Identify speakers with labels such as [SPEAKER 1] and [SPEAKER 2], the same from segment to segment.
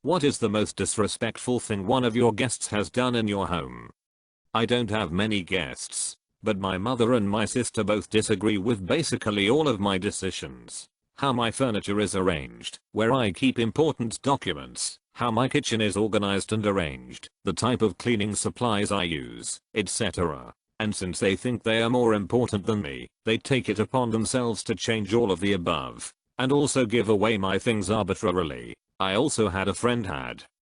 [SPEAKER 1] What is the most disrespectful thing one of your guests has done in your home? I don't have many guests, but my mother and my sister both disagree with basically all of my decisions. How my furniture is arranged, where I keep important documents, how my kitchen is organized and arranged, the type of cleaning supplies I use, etc. And since they think they are more important than me, they take it upon themselves to change all of the above, and also give away my things arbitrarily. I also had a friend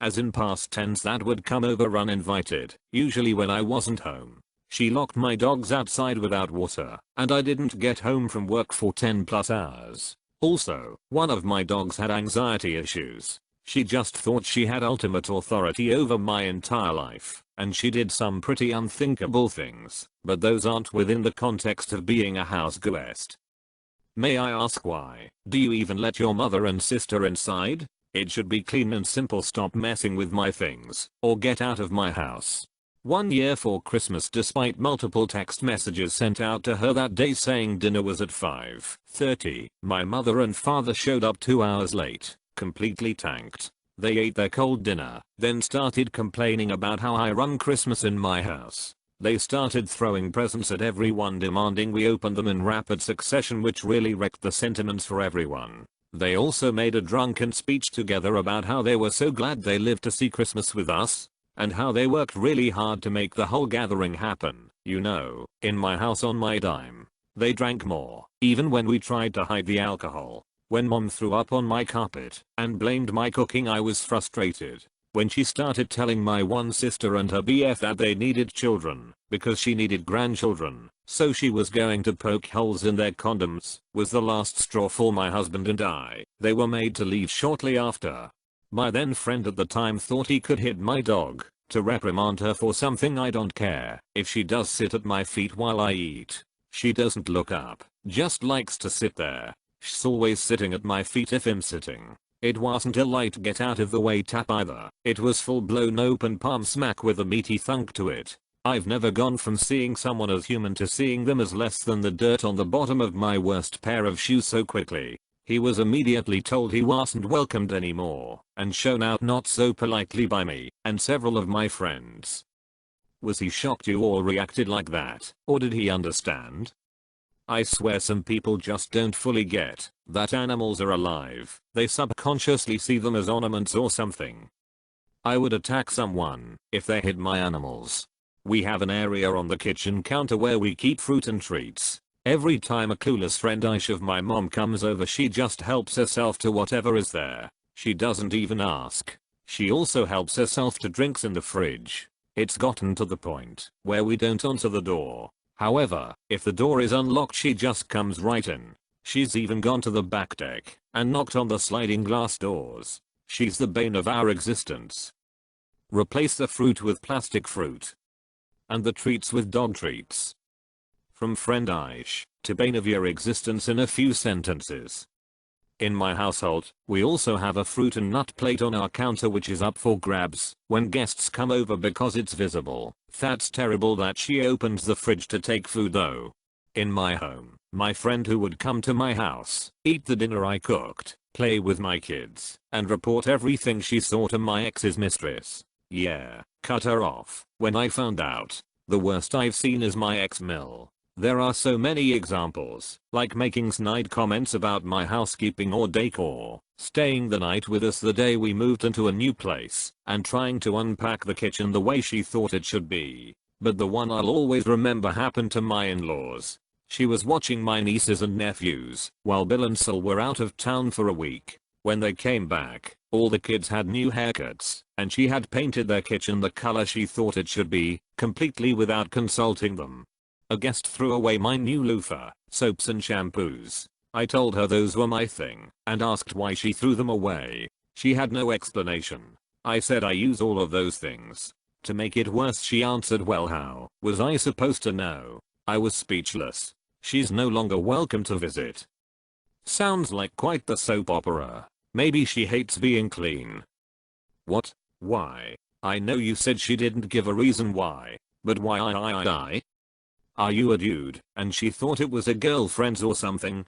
[SPEAKER 1] as in past tense, that would come over uninvited, usually when I wasn't home. She locked my dogs outside without water, and I didn't get home from work for 10 plus hours. Also, one of my dogs had anxiety issues. She just thought she had ultimate authority over my entire life, and she did some pretty unthinkable things, but those aren't within the context of being a house guest. May I ask why? Do you even let your mother and sister inside? It should be clean and simple. Stop messing with my things, or get out of my house. One year for Christmas, despite multiple text messages sent out to her that day saying dinner was at 5:30, my mother and father showed up 2 hours late, completely tanked. They ate their cold dinner, then started complaining about how I run Christmas in my house. They started throwing presents at everyone, demanding we open them in rapid succession, which really wrecked the sentiments for everyone. They also made a drunken speech together about how they were so glad they lived to see Christmas with us, and how they worked really hard to make the whole gathering happen, you know, in my house on my dime. They drank more, even when we tried to hide the alcohol. When mom threw up on my carpet and blamed my cooking, I was frustrated. When she started telling my one sister and her BF that they needed children because she needed grandchildren, so she was going to poke holes in their condoms, was the last straw for my husband and I. They were made to leave shortly after. My then friend at the time thought he could hit my dog to reprimand her for something. I don't care if she does sit at my feet while I eat. She doesn't look up, just likes to sit there. She's always sitting at my feet if I'm sitting. It wasn't a light get out of the way tap either. It was full blown open palm smack with a meaty thunk to it. I've never gone from seeing someone as human to seeing them as less than the dirt on the bottom of my worst pair of shoes so quickly. He was immediately told he wasn't welcomed anymore, and shown out not so politely by me and several of my friends. Was he shocked you all reacted like that, or did he understand? I swear some people just don't fully get that animals are alive. They subconsciously see them as ornaments or something. I would attack someone if they hit my animals. We have an area on the kitchen counter where we keep fruit and treats. Every time a clueless friend of my mom comes over, she just helps herself to whatever is there. She doesn't even ask. She also helps herself to drinks in the fridge. It's gotten to the point where we don't answer the door. However, if the door is unlocked, she just comes right in. She's even gone to the back deck and knocked on the sliding glass doors. She's the bane of our existence. Replace the fruit with plastic fruit. And the treats with dog treats. From friend Aish to bane of your existence in a few sentences. In my household, we also have a fruit and nut plate on our counter which is up for grabs when guests come over because it's visible. That's terrible that she opens the fridge to take food though. In my home, my friend who would come to my house, eat the dinner I cooked, play with my kids, and report everything she saw to my ex's mistress. Yeah, cut her off. When I found out, the worst I've seen is my ex Mill. There are so many examples, like making snide comments about my housekeeping or decor, staying the night with us the day we moved into a new place, and trying to unpack the kitchen the way she thought it should be. But the one I'll always remember happened to my in-laws. She was watching my nieces and nephews while Bill and Sil were out of town for a week. When they came back, all the kids had new haircuts, and she had painted their kitchen the color she thought it should be, completely without consulting them. A guest threw away my new loofah, soaps and shampoos. I told her those were my thing, and asked why she threw them away. She had no explanation. I said I use all of those things. To make it worse, she answered, well, how was I supposed to know? I was speechless. She's no longer welcome to visit. Sounds like quite the soap opera. Maybe she hates being clean. What? Why? I know you said she didn't give a reason why, but why? Are you a dude and she thought it was a girlfriend's or something?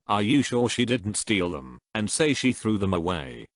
[SPEAKER 1] Are you sure she didn't steal them and say she threw them away?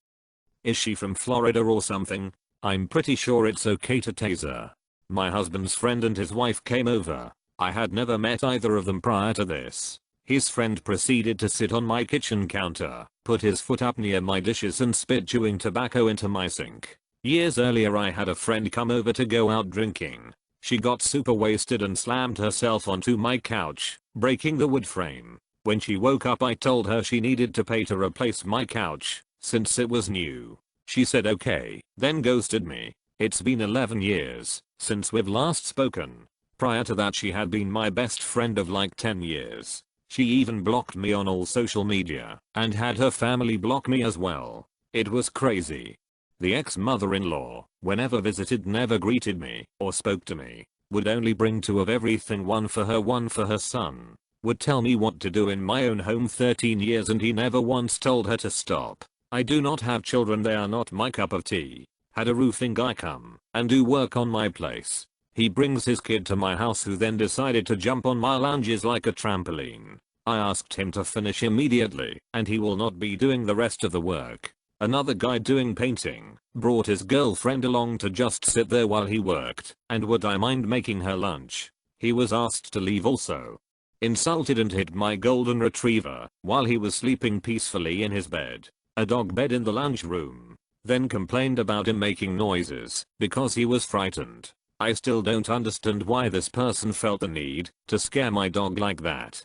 [SPEAKER 1] Is she from Florida or something? I'm pretty sure it's okay to tase her. My husband's friend and his wife came over. I had never met either of them prior to this. His friend proceeded to sit on my kitchen counter, put his foot up near my dishes and spit chewing tobacco into my sink. Years earlier I had a friend come over to go out drinking. She got super wasted and slammed herself onto my couch, breaking the wood frame. When she woke up I told her she needed to pay to replace my couch, since it was new. She said okay, then ghosted me. It's been 11 years since we've last spoken. Prior to that she had been my best friend of like 10 years. She even blocked me on all social media and had her family block me as well. It was crazy. The ex-mother-in-law, whenever visited, never greeted me or spoke to me. Would only bring two of everything, one for her son. Would tell me what to do in my own home 13 years and he never once told her to stop. I do not have children, they are not my cup of tea. Had a roofing guy come and do work on my place. He brings his kid to my house who then decided to jump on my lounges like a trampoline. I asked him to finish immediately and he will not be doing the rest of the work. Another guy doing painting brought his girlfriend along to just sit there while he worked, and would I mind making her lunch? He was asked to leave also. Insulted and hit my golden retriever while he was sleeping peacefully in his bed. A dog bed in the lounge room. Then complained about him making noises because he was frightened. I still don't understand why this person felt the need to scare my dog like that.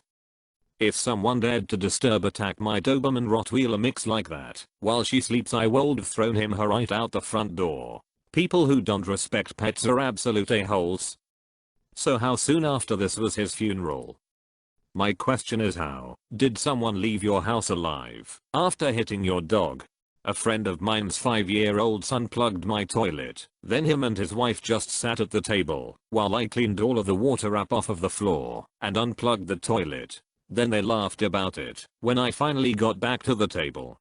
[SPEAKER 1] If someone dared to disturb attack my Doberman Rottweiler mix like that while she sleeps, I would have thrown him her right out the front door. People who don't respect pets are absolute a-holes. So how soon after this was his funeral? My question is, how did someone leave your house alive after hitting your dog? A friend of mine's 5-year-old son plugged my toilet. Then him and his wife just sat at the table while I cleaned all of the water up off of the floor and unplugged the toilet. Then they laughed about it when I finally got back to the table.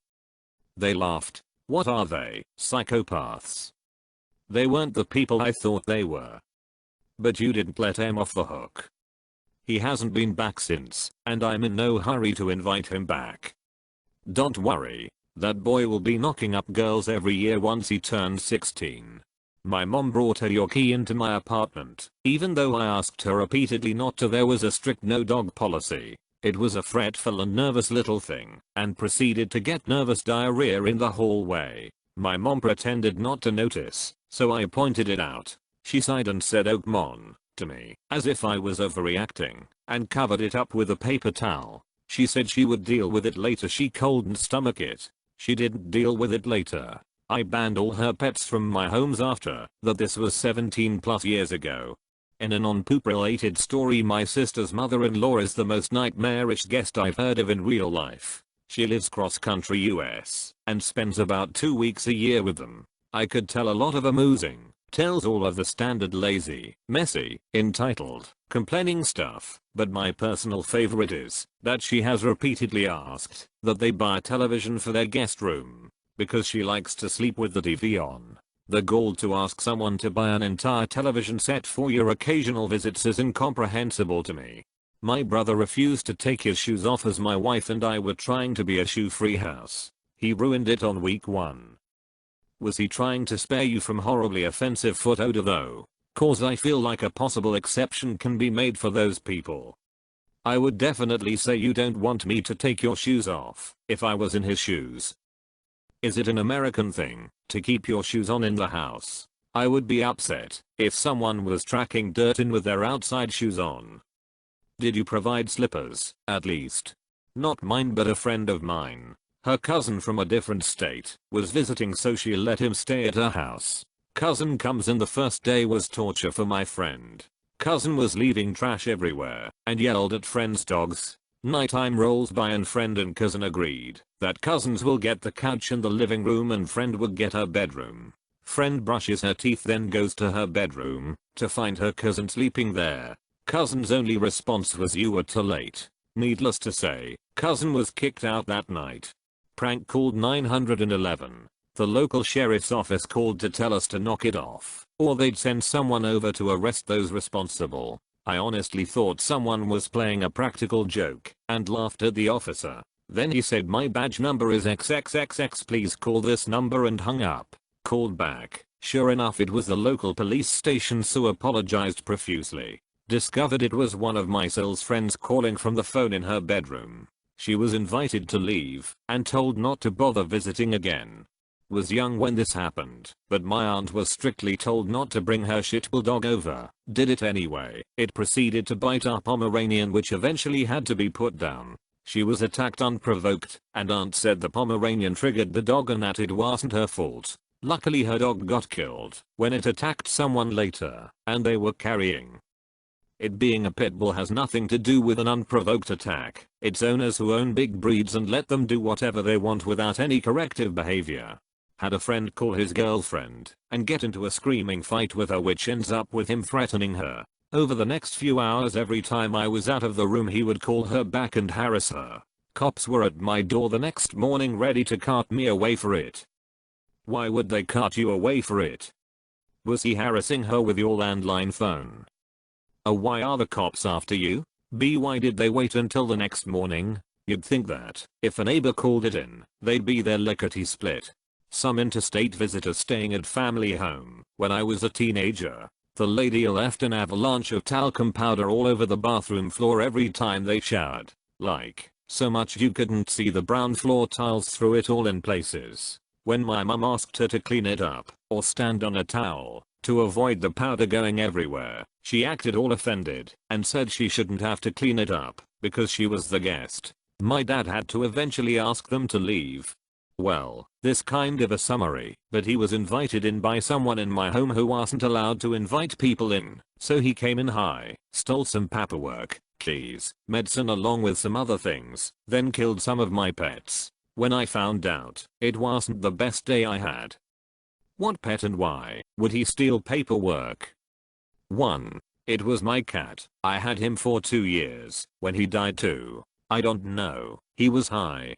[SPEAKER 1] They laughed. What are they, psychopaths? They weren't the people I thought they were. But you didn't let him off the hook. He hasn't been back since, and I'm in no hurry to invite him back. Don't worry. That boy will be knocking up girls every year once he turns 16. My mom brought her Yorkie into my apartment, even though I asked her repeatedly not to. There was a strict no dog policy. It was a fretful and nervous little thing, and proceeded to get nervous diarrhea in the hallway. My mom pretended not to notice, so I pointed it out. She sighed and said "Oh come on" to me, as if I was overreacting, and covered it up with a paper towel. She said she would deal with it later. She couldn't stomach it. She didn't deal with it later. I banned all her pets from my homes after that. This was 17 plus years ago. In a non-poop related story, my sister's mother-in-law is the most nightmarish guest I've heard of in real life. She lives cross-country US and spends about 2 weeks a year with them. I could tell a lot of amusing, tells all of the standard lazy, messy, entitled, complaining stuff, but my personal favorite is that she has repeatedly asked that they buy a television for their guest room because she likes to sleep with the TV on. The gall to ask someone to buy an entire television set for your occasional visits is incomprehensible to me. My brother refused to take his shoes off as my wife and I were trying to be a shoe-free house. He ruined it on week 1. Was he trying to spare you from horribly offensive foot odor though? Cause I feel like a possible exception can be made for those people. I would definitely say you don't want me to take your shoes off if I was in his shoes. Is it an American thing to keep your shoes on in the house? I would be upset if someone was tracking dirt in with their outside shoes on. Did you provide slippers, at least? Not mine, but a friend of mine. Her cousin from a different state was visiting, so she let him stay at her house. Cousin comes in. The first day was torture for my friend. Cousin was leaving trash everywhere and yelled at friend's dogs. Nighttime rolls by and friend and cousin agreed that cousins will get the couch in the living room and friend would get her bedroom. Friend brushes her teeth, then goes to her bedroom to find her cousin sleeping there. Cousin's only response was "You were too late." Needless to say, cousin was kicked out that night. Prank called 911. The local sheriff's office called to tell us to knock it off, or they'd send someone over to arrest those responsible. I honestly thought someone was playing a practical joke and laughed at the officer. Then he said my badge number is XXXX, please call this number, and hung up. Called back. Sure enough, it was the local police station, so apologized profusely. Discovered it was one of my sales friends calling from the phone in her bedroom. She was invited to leave and told not to bother visiting again. Was young when this happened, but my aunt was strictly told not to bring her shit bulldog over. Did it anyway. It proceeded to bite our Pomeranian, which eventually had to be put down. She was attacked unprovoked, and aunt said the Pomeranian triggered the dog and that it wasn't her fault. Luckily her dog got killed when it attacked someone later, and they were carrying. It being a pit bull has nothing to do with an unprovoked attack. It's owners who own big breeds and let them do whatever they want without any corrective behavior. Had a friend call his girlfriend and get into a screaming fight with her, which ends up with him threatening her. Over the next few hours, every time I was out of the room he would call her back and harass her. Cops were at my door the next morning ready to cart me away for it. Why would they cart you away for it? Was he harassing her with your landline phone? A. Why are the cops after you? B. Why did they wait until the next morning? You'd think that if a neighbor called it in, they'd be there lickety-split. Some interstate visitor staying at family home. When I was a teenager, the lady left an avalanche of talcum powder all over the bathroom floor every time they showered. Like, so much you couldn't see the brown floor tiles through it all in places. When my mum asked her to clean it up or stand on a towel to avoid the powder going everywhere, she acted all offended and said she shouldn't have to clean it up because she was the guest. My dad had to eventually ask them to leave. Well, this kind of a summary, but he was invited in by someone in my home who wasn't allowed to invite people in, so he came in high, stole some paperwork, keys, medicine along with some other things, then killed some of my pets. When I found out, it wasn't the best day I had. What pet and why would he steal paperwork? 1. It was my cat. I had him for 2 years when he died too. I don't know. He was high